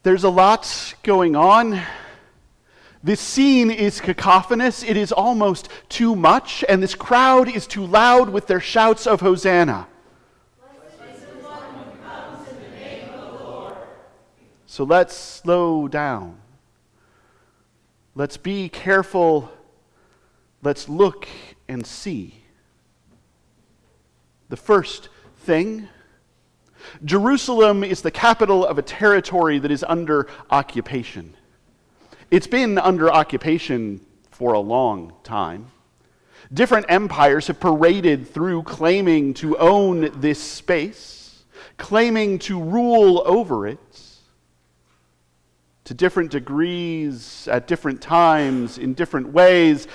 There's a lot going on. This scene is cacophonous. It is almost too much, and this crowd is too loud with their shouts of Hosanna. So let's slow down. Let's be careful. Let's look and see. The first thing, Jerusalem is the capital of a territory that is under occupation. It's been under occupation for a long time. Different empires have paraded through claiming to own this space, claiming to rule over it, to different degrees, at different times, in different ways.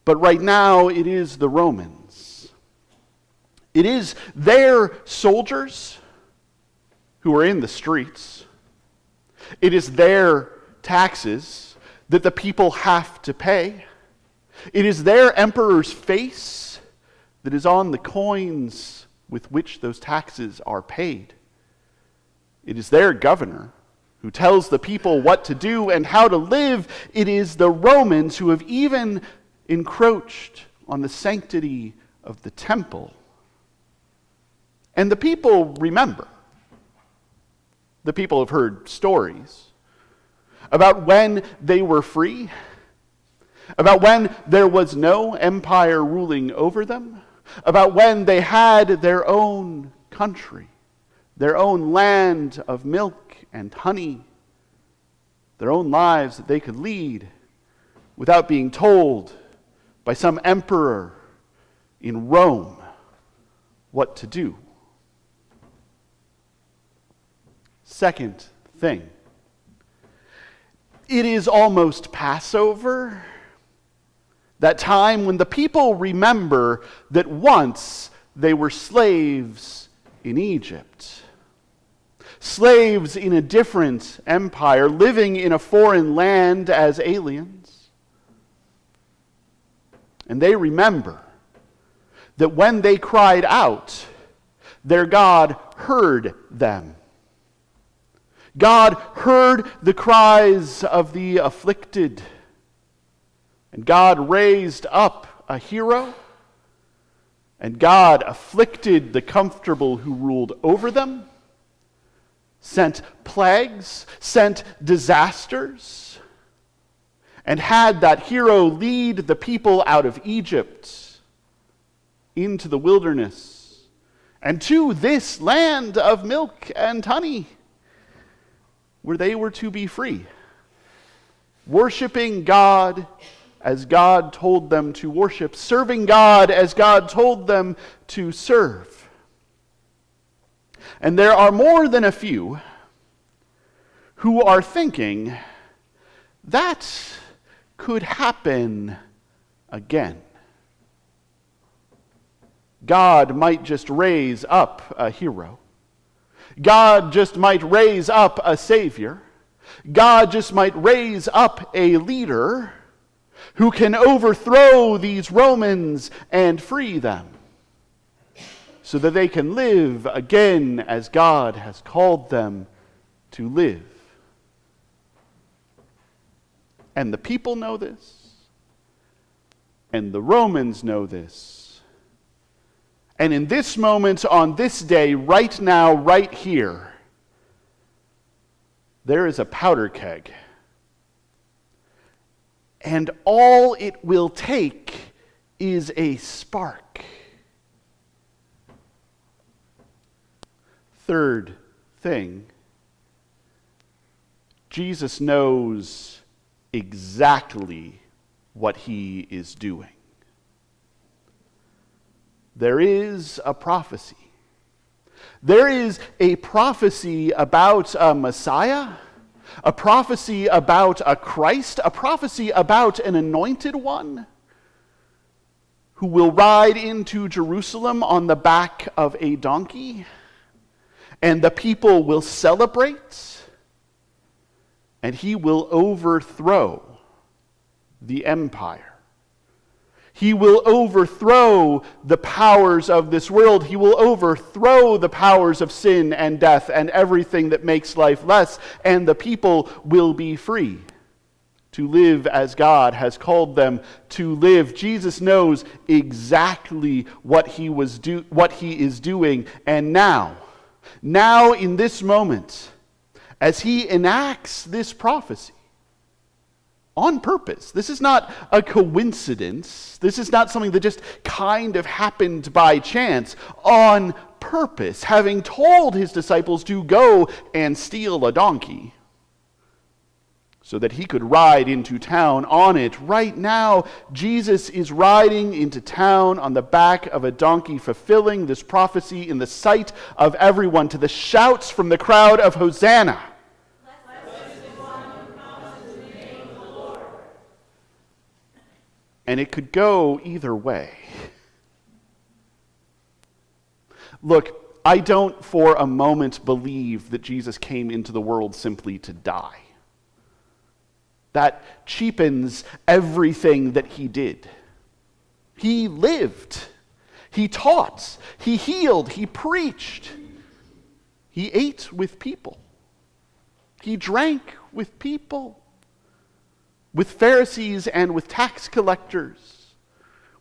But right now, it is the Romans. It is their soldiers who are in the streets. It is their taxes that the people have to pay. It is their emperor's face that is on the coins with which those taxes are paid. It is their governor who tells the people what to do and how to live. It is the Romans who have even encroached on the sanctity of the temple. And the people remember. The people have heard stories about when they were free, about when there was no empire ruling over them, about when they had their own country, their own land of milk and honey, their own lives that they could lead without being told by some emperor in Rome what to do. Second thing, it is almost Passover, that time when the people remember that once they were slaves in Egypt. Slaves in a different empire, living in a foreign land as aliens. And they remember that when they cried out, their God heard them. God heard the cries of the afflicted. And God raised up a hero. And God afflicted the comfortable who ruled over them. Sent plagues, sent disasters, and had that hero lead the people out of Egypt into the wilderness and to this land of milk and honey, where they were to be free, worshiping God as God told them to worship, serving God as God told them to serve. And there are more than a few who are thinking that could happen again. God might just raise up a hero. God just might raise up a savior. God just might raise up a leader who can overthrow these Romans and free them, so that they can live again as God has called them to live. And the people know this, and the Romans know this. And in this moment, on this day, right now, right here, there is a powder keg. And all it will take is a spark. Third thing, Jesus knows exactly what he is doing. There is a prophecy. There is a prophecy about a Messiah, a prophecy about a Christ, a prophecy about an anointed one who will ride into Jerusalem on the back of a donkey. And the people will celebrate, and he will overthrow the empire. He will overthrow the powers of this world. He will overthrow the powers of sin and death and everything that makes life less, and the people will be free to live as God has called them to live. Jesus knows exactly what he is doing, and now in this moment, as he enacts this prophecy, on purpose. This is not a coincidence. This is not something that just kind of happened by chance. On purpose, having told his disciples to go and steal a donkey so that he could ride into town on it. Right now, Jesus is riding into town on the back of a donkey, fulfilling this prophecy in the sight of everyone, to the shouts from the crowd of Hosanna. And it could go either way. Look, I don't for a moment believe that Jesus came into the world simply to die. That cheapens everything that he did. He lived. He taught. He healed. He preached. He ate with people. He drank with people. With Pharisees and with tax collectors,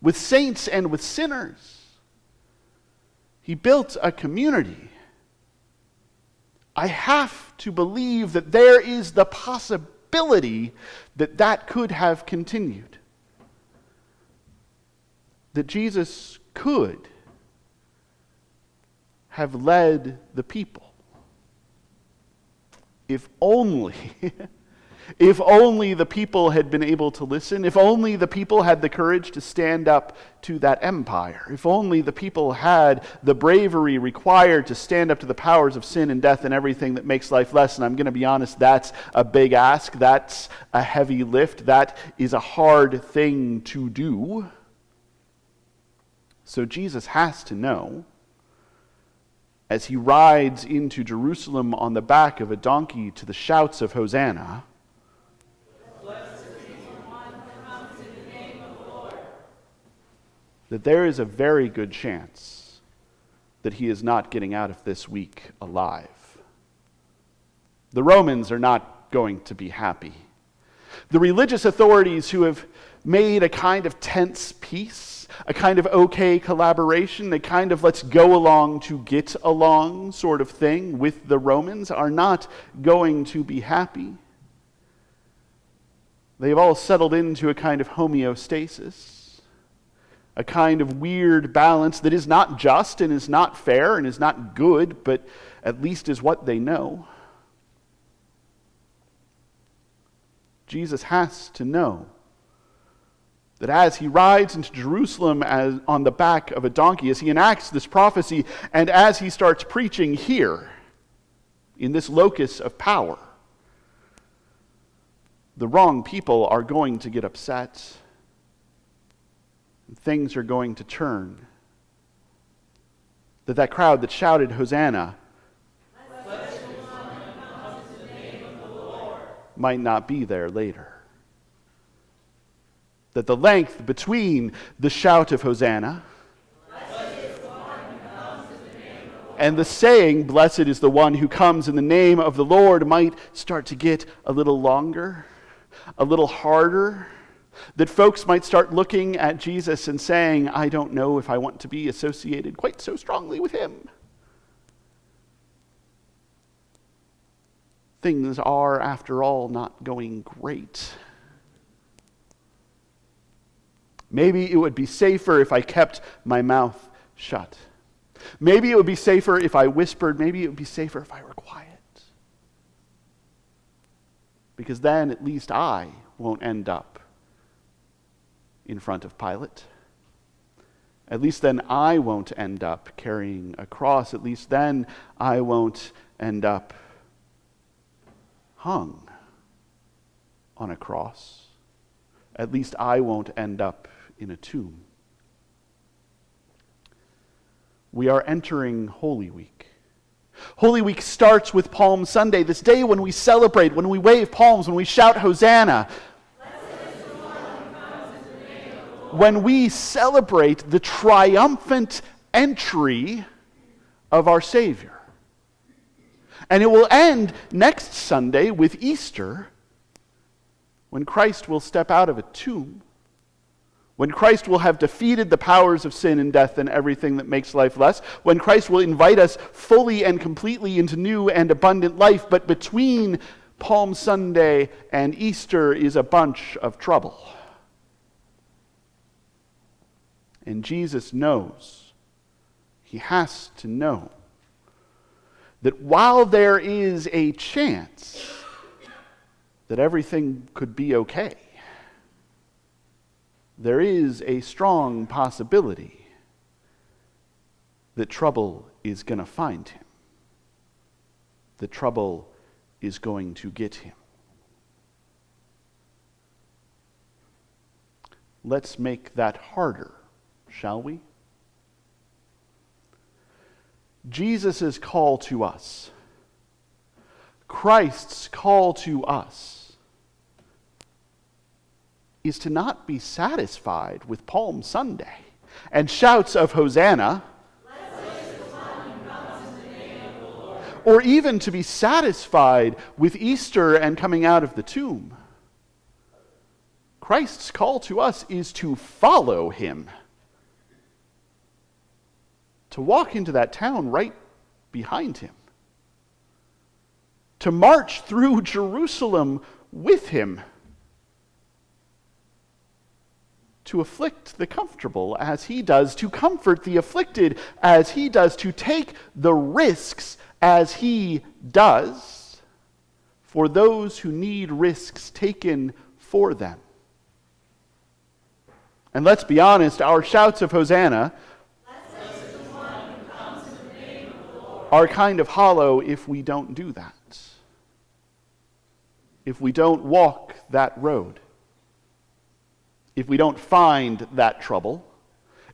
with saints and with sinners. He built a community. I have to believe that there is the possibility that that could have continued. That Jesus could have led the people. If only... If only the people had been able to listen, if only the people had the courage to stand up to that empire, if only the people had the bravery required to stand up to the powers of sin and death and everything that makes life less. And I'm going to be honest, that's a big ask, that's a heavy lift, that is a hard thing to do. So Jesus has to know, as he rides into Jerusalem on the back of a donkey to the shouts of Hosanna, that there is a very good chance that he is not getting out of this week alive. The Romans are not going to be happy. The religious authorities who have made a kind of tense peace, a kind of okay collaboration, a kind of let's go along to get along sort of thing with the Romans, are not going to be happy. They've all settled into a kind of homeostasis. A kind of weird balance that is not just and is not fair and is not good, but at least is what they know. Jesus has to know that as he rides into Jerusalem on the back of a donkey, as he enacts this prophecy, and as he starts preaching here, in this locus of power, the wrong people are going to get upset. Things are going to turn. That crowd that shouted Hosanna might not be there later. That the length between the shout of Hosanna and the saying, blessed is the one who comes in the name of the Lord, might start to get a little longer, a little harder. That folks might start looking at Jesus and saying, I don't know if I want to be associated quite so strongly with him. Things are, after all, not going great. Maybe it would be safer if I kept my mouth shut. Maybe it would be safer if I whispered. Maybe it would be safer if I were quiet. Because then at least I won't end up in front of Pilate. At least then I won't end up carrying a cross. At least then I won't end up hung on a cross. At least I won't end up in a tomb. We are entering Holy Week. Holy Week starts with Palm Sunday, this day when we celebrate, when we wave palms, when we shout Hosanna. when we celebrate the triumphant entry of our Savior. And it will end next Sunday with Easter, when Christ will step out of a tomb, when Christ will have defeated the powers of sin and death and everything that makes life less, when Christ will invite us fully and completely into new and abundant life. But between Palm Sunday and Easter is a bunch of trouble. And Jesus knows, he has to know, that while there is a chance that everything could be okay, there is a strong possibility that trouble is going to find him, that trouble is going to get him. Let's make that harder, shall we? Jesus' call to us, Christ's call to us, is to not be satisfied with Palm Sunday and shouts of Hosanna, or even to be satisfied with Easter and coming out of the tomb. Christ's call to us is to follow him, to walk into that town right behind him, to march through Jerusalem with him, to afflict the comfortable as he does, to comfort the afflicted as he does, to take the risks as he does for those who need risks taken for them. And let's be honest, our shouts of Hosanna are kind of hollow if we don't do that. If we don't walk that road. If we don't find that trouble.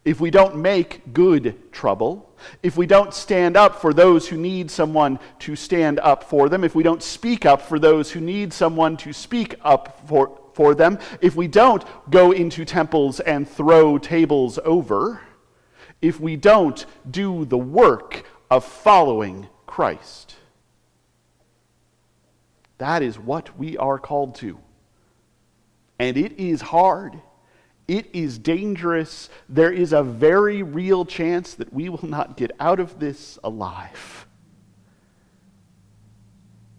If we don't make good trouble. If we don't stand up for those who need someone to stand up for them. If we don't speak up for those who need someone to speak up for them. If we don't go into temples and throw tables over. If we don't do the work of following Christ. That is what we are called to. And it is hard. It is dangerous. There is a very real chance that we will not get out of this alive.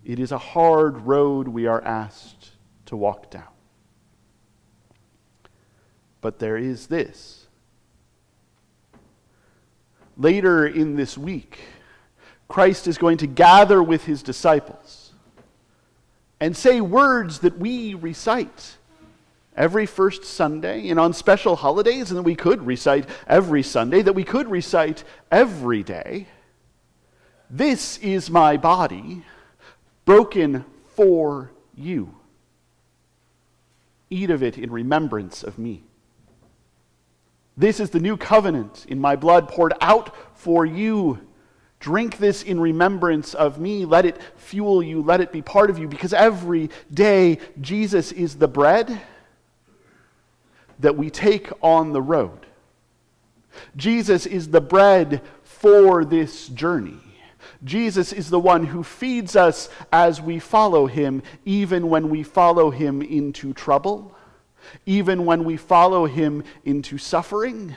It is a hard road we are asked to walk down. But there is this. Later in this week, Christ is going to gather with his disciples and say words that we recite every first Sunday and on special holidays, and that we could recite every Sunday, that we could recite every day. This is my body, broken for you. Eat of it in remembrance of me. This is the new covenant in my blood poured out for you. Drink this in remembrance of me. Let it fuel you. Let it be part of you. Because every day Jesus is the bread that we take on the road. Jesus is the bread for this journey. Jesus is the one who feeds us as we follow him, even when we follow him into trouble. Even when we follow him into suffering,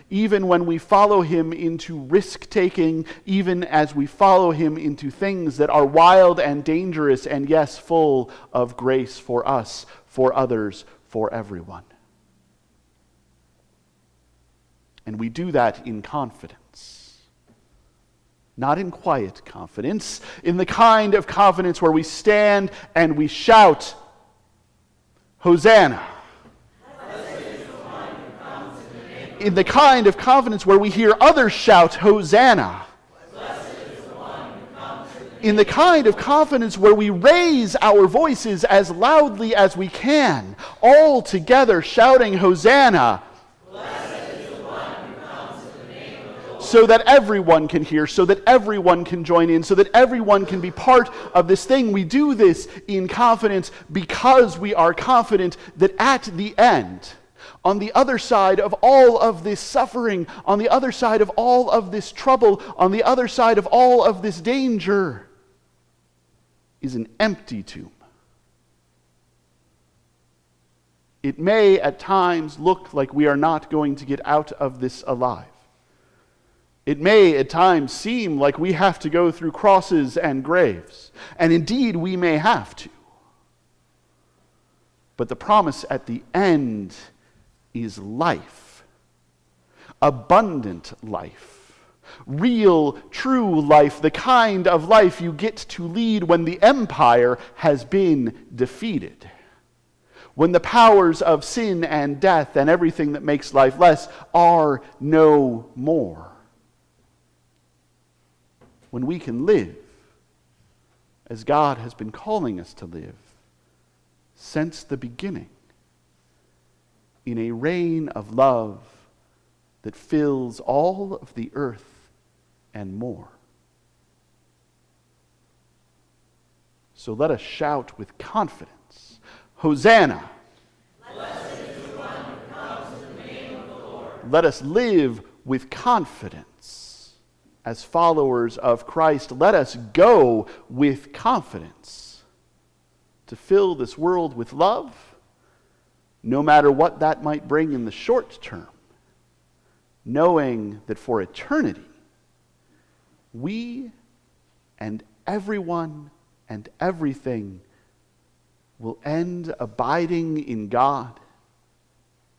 even when we follow him into risk-taking, even as we follow him into things that are wild and dangerous and, yes, full of grace for us, for others, for everyone. And we do that in confidence. Not in quiet confidence, in the kind of confidence where we stand and we shout, Hosanna. In the kind of confidence where we hear others shout, Hosanna. In the kind of confidence where we raise our voices as loudly as we can, all together shouting, Hosanna. So that everyone can hear, so that everyone can join in, so that everyone can be part of this thing. We do this in confidence because we are confident that at the end, On the other side of all of this suffering, on the other side of all of this trouble, on the other side of all of this danger, is an empty tomb. It may at times look like we are not going to get out of this alive. It may at times seem like we have to go through crosses and graves, and indeed we may have to. But the promise at the end is life, abundant life, real, true life, the kind of life you get to lead when the empire has been defeated, when the powers of sin and death and everything that makes life less are no more, when we can live as God has been calling us to live since the beginning, in a reign of love that fills all of the earth and more. So let us shout with confidence, Hosanna! Blessed is the one who comes in the name of the Lord. Let us live with confidence as followers of Christ. Let us go with confidence to fill this world with love, no matter what that might bring in the short term, knowing that for eternity, we and everyone and everything will end abiding in God,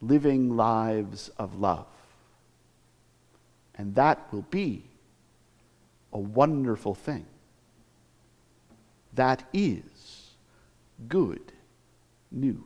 living lives of love. And that will be a wonderful thing. That is good news.